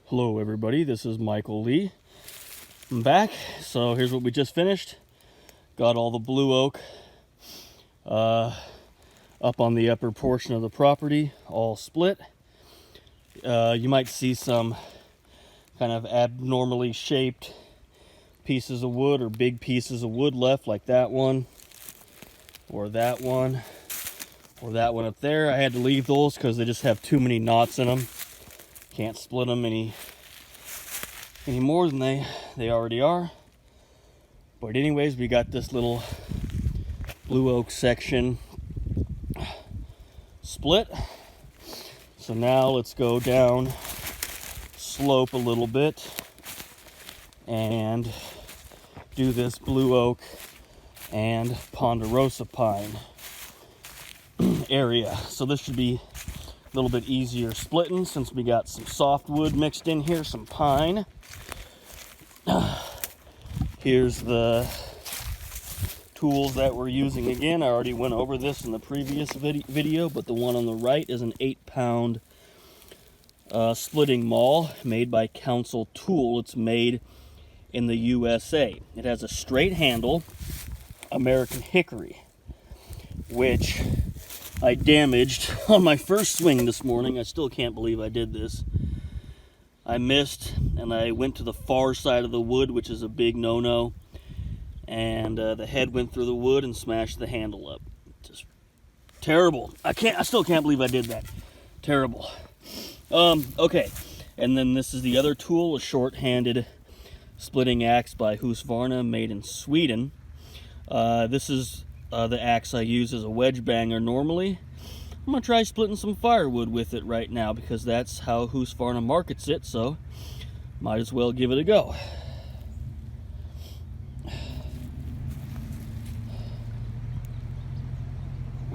Hello everybody, this is Michael Lee. I'm back. So here's what we just finished. Got all the blue oak up on the upper portion of the property, all split. You might see some kind of abnormally shaped pieces of wood or big pieces of wood left, like that one or that one or that one up there. I had to leave those because they just have too many knots in them. Can't split them any more than they already are. But anyways, we got this little blue oak section split. So now let's go down slope a little bit and do this blue oak and Ponderosa pine area. So this should be a little bit easier splitting since we got some softwood mixed in here, some pine. Here's the tools that we're using again. I already went over this in the previous video, but the one on the right is an 8-pound splitting maul made by Council Tool. It's made in the USA. It has a straight handle, American hickory, which I damaged on my first swing this morning. I still can't believe I did this. I missed and I went to the far side of the wood, which is a big no-no, and the head went through the wood and smashed the handle up. Just terrible. I still can't believe I did that. Terrible. Okay, and then this is the other tool, a short-handed splitting axe by Husqvarna, made in Sweden. This is the axe I use as a wedge banger normally. I'm gonna try splitting some firewood with it right now because that's how Husqvarna markets it, so might as well give it a go.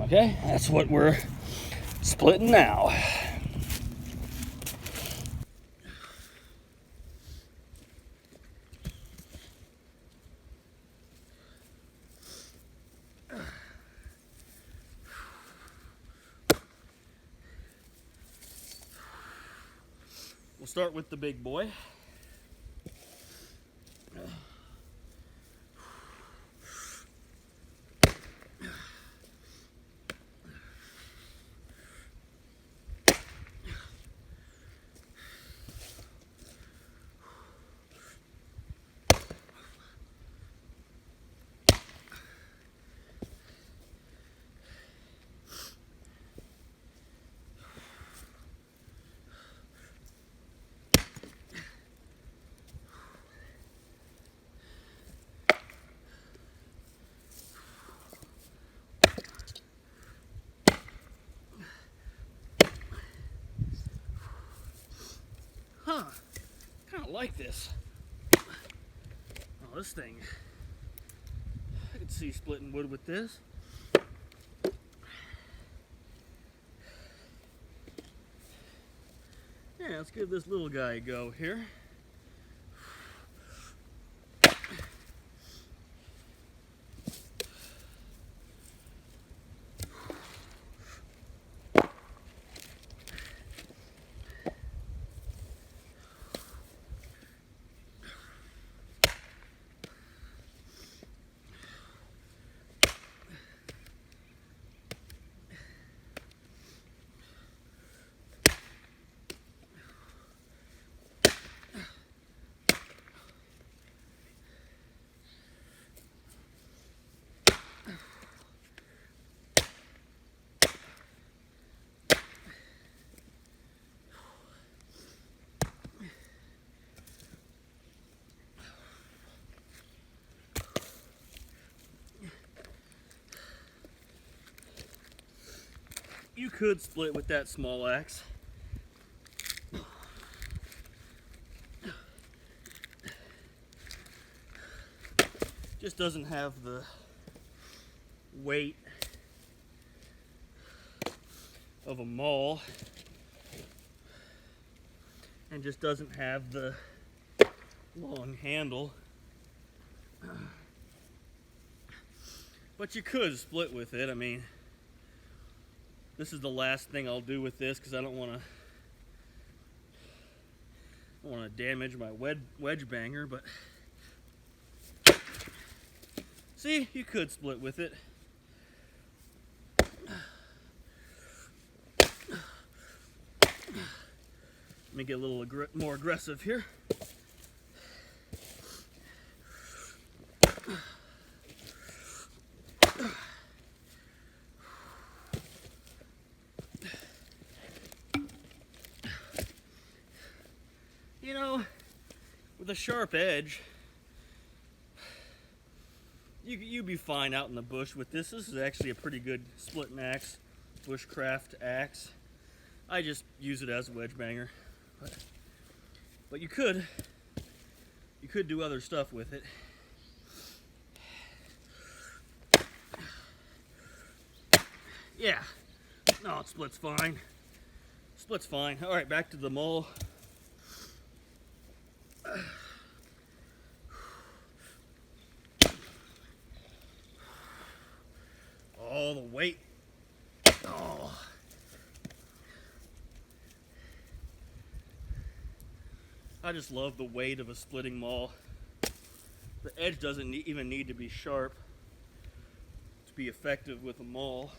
Okay, that's what we're splitting now. We'll start with the big boy. Kind of like this. Oh, this thing. I could see splitting wood with this. Yeah, let's give this little guy a go here. You could split with that small axe. Just doesn't have the weight of a maul, and just doesn't have the long handle. But you could split with it. I mean, this is the last thing I'll do with this because I don't want to don't want to damage my wedge banger, but see, you could split with it. Let me get a little more aggressive here. You know, with a sharp edge, you'd be fine out in the bush with this. This is actually a pretty good splitting axe, bushcraft axe. I just use it as a wedge banger, but you could do other stuff with it. Yeah, no, it splits fine. Splits fine. All right, back to the Maul. Oh, the weight. Oh. I just love the weight of a splitting maul. The edge doesn't even need to be sharp to be effective with a maul.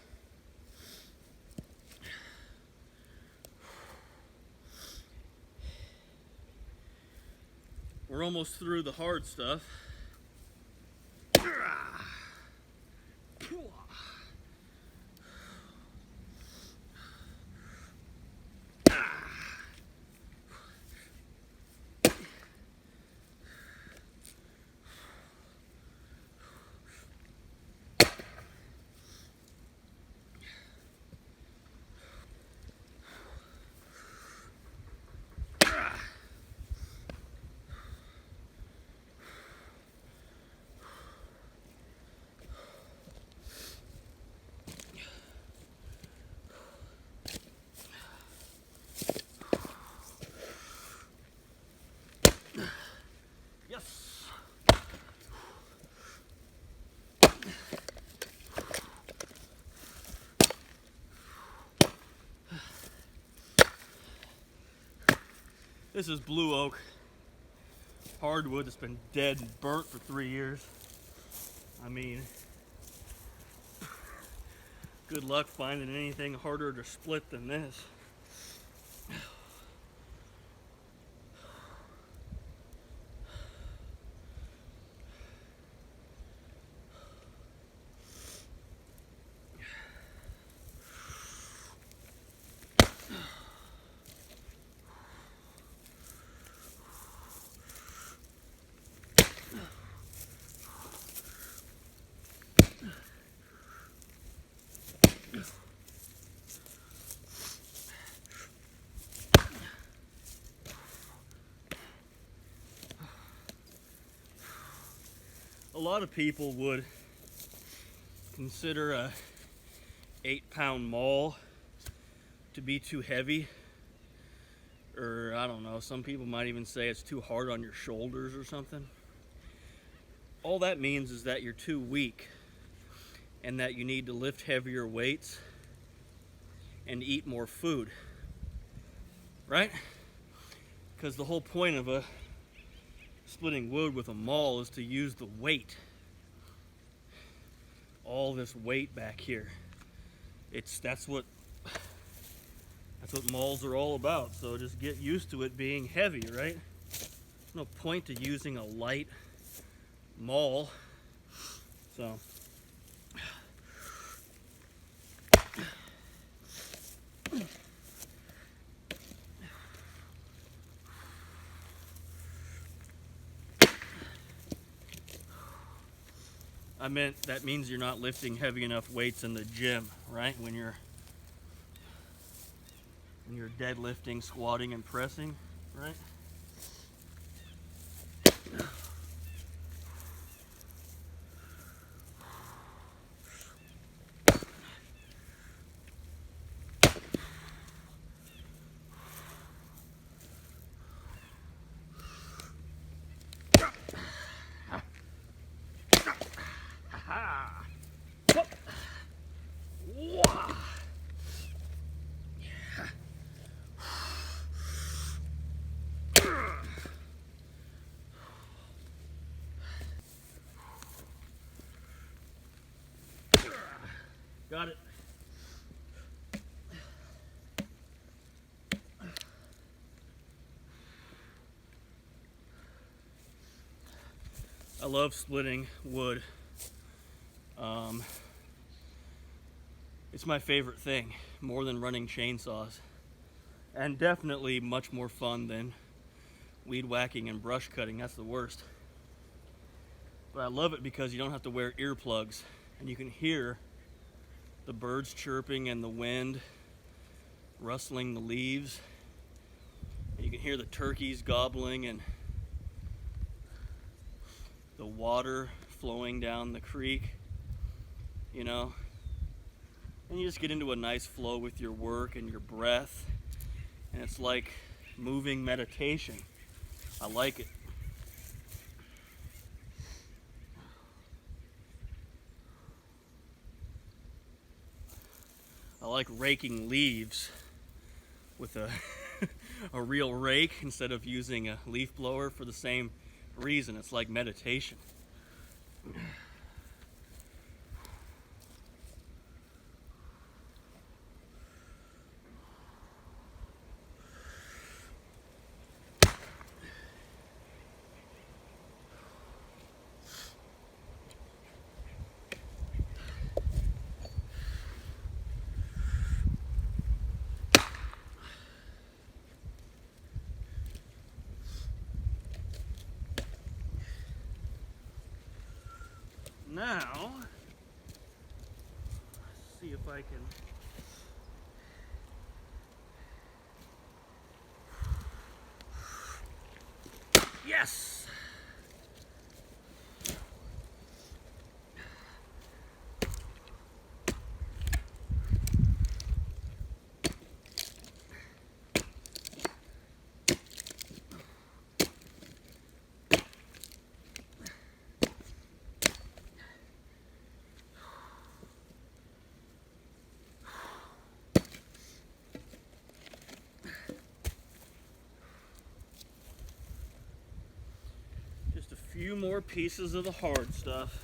We're almost through the hard stuff. Yes. This is blue oak hardwood that's been dead and burnt for 3 years. I mean, good luck finding anything harder to split than this. A lot of people would consider a 8-pound maul to be too heavy, or I don't know, some people might even say it's too hard on your shoulders or something. All that means is that you're too weak and that you need to lift heavier weights and eat more food, right? Because the whole point of a splitting wood with a maul is to use the weight. All this weight back here. That's what mauls are all about. So just get used to it being heavy, right? There's no point to using a light maul. So that means you're not lifting heavy enough weights in the gym, right? When you're deadlifting, squatting, and pressing, right? Got it. I love splitting wood. It's my favorite thing, more than running chainsaws. And definitely much more fun than weed whacking and brush cutting. That's the worst. But I love it because you don't have to wear earplugs and you can hear the birds chirping and the wind rustling the leaves. And you can hear the turkeys gobbling and the water flowing down the creek, you know. And you just get into a nice flow with your work and your breath. And it's like moving meditation. I like it. I like raking leaves with a, a real rake instead of using a leaf blower for the same reason. It's like meditation. Now, let's see if I can yes! Just a few more pieces of the hard stuff.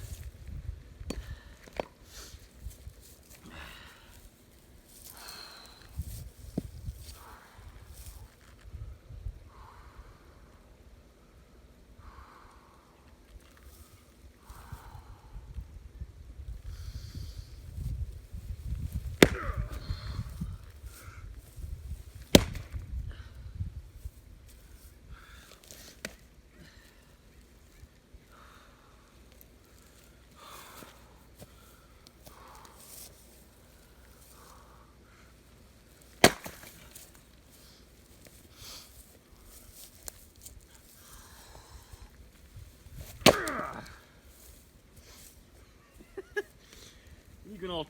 You can all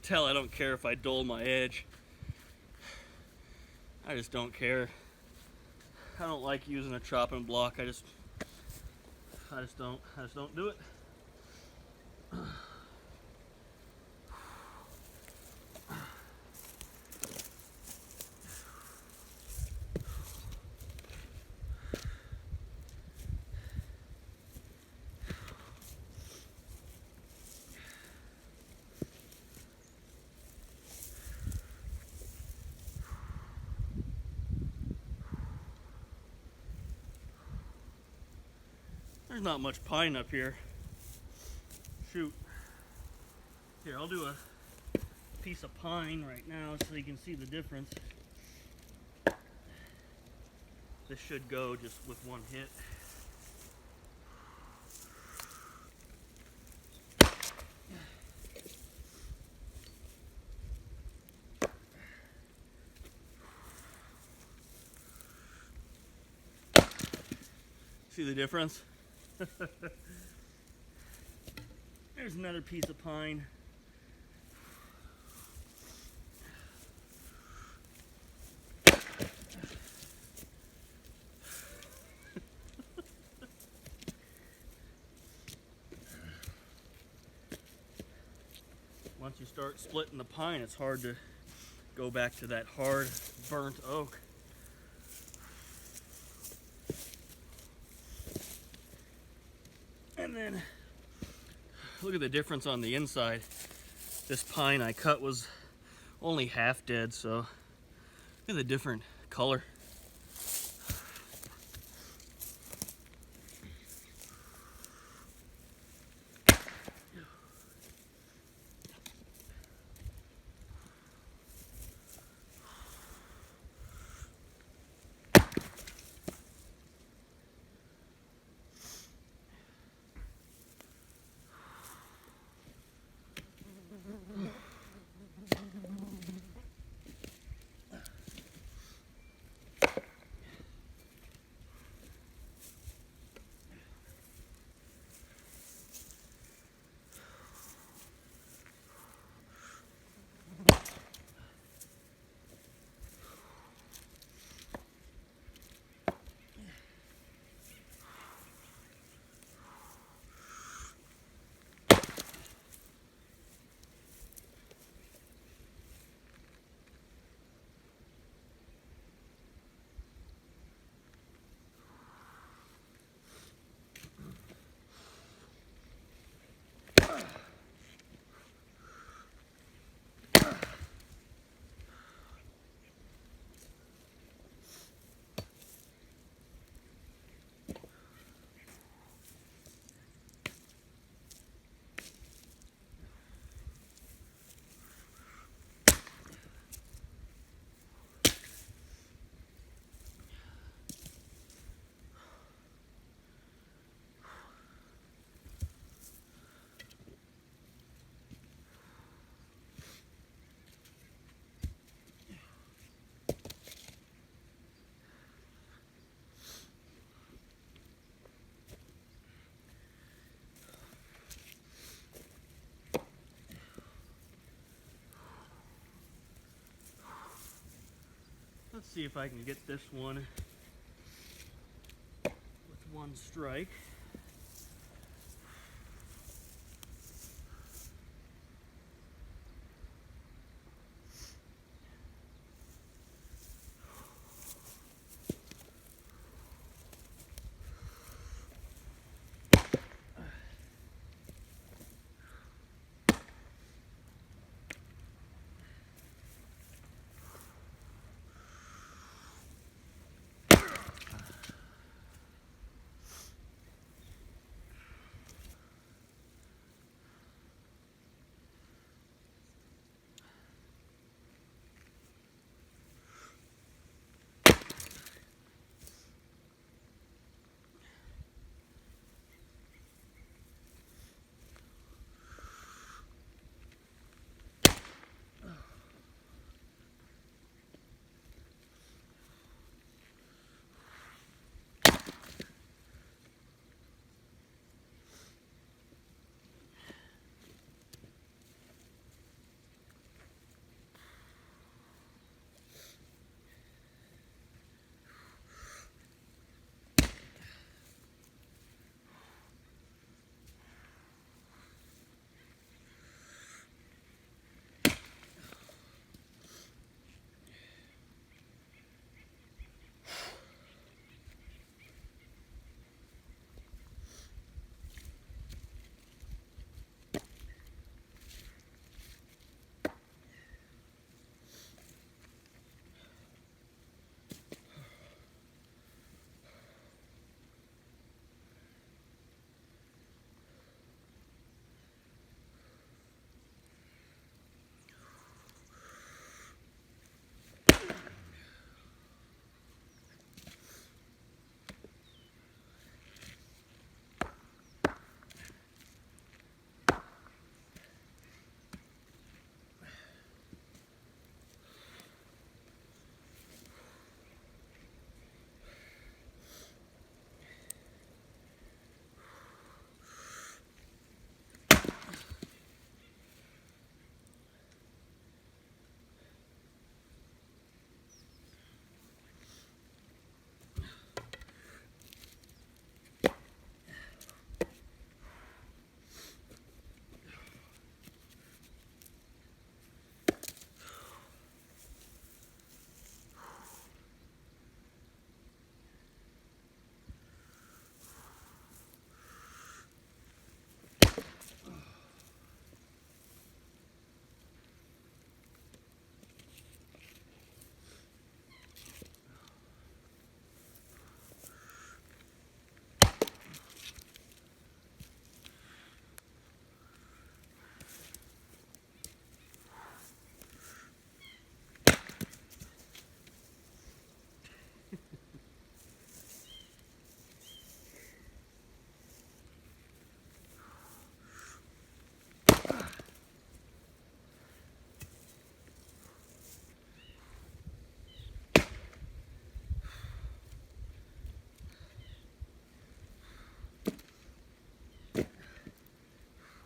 tell I don't care if I dull my edge. I just don't care. I don't like using a chopping block. I just don't do it. There's not much pine up here. Shoot. Here, I'll do a piece of pine right now so you can see the difference. This should go just with one hit. See the difference? There's another piece of pine. Once you start splitting the pine, it's hard to go back to that hard, burnt oak. And then, look at the difference on the inside. This pine I cut was only half dead, so look at the different color. Let's see if I can get this one with one strike.